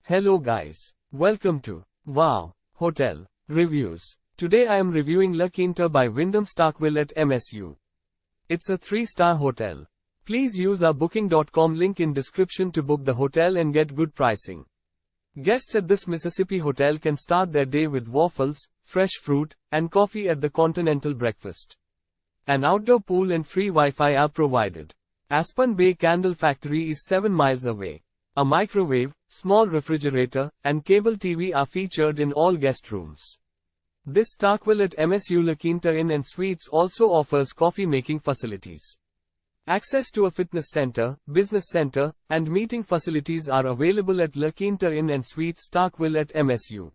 Hello guys. Welcome to Wow Hotel Reviews. Today I am reviewing La Quinta by Wyndham Starkville at MSU. It's a 3-star hotel. Please use our booking.com link in description to book the hotel and get good pricing. Guests at this Mississippi hotel can start their day with waffles, fresh fruit, and coffee at the continental breakfast. An outdoor pool and free Wi-Fi are provided. Aspen Bay Candle Factory is 7 miles away. A microwave, small refrigerator, and cable TV are featured in all guest rooms. This Starkville at MSU La Quinta Inn Suites also offers coffee-making facilities. Access to a fitness center, business center, and meeting facilities are available at La Quinta Inn Suites Starkville at MSU.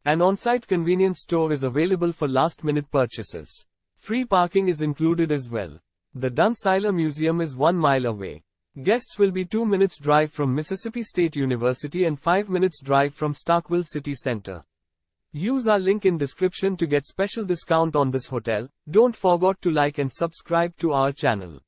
An on-site convenience store is available for last-minute purchases. Free parking is included as well. The Dun Seilor Museum is 1 mile away. Guests will be 2 minutes drive from Mississippi State University and 5 minutes drive from Starkville City Center. Use our link in description to get special discount on this hotel. Don't forget to like and subscribe to our channel.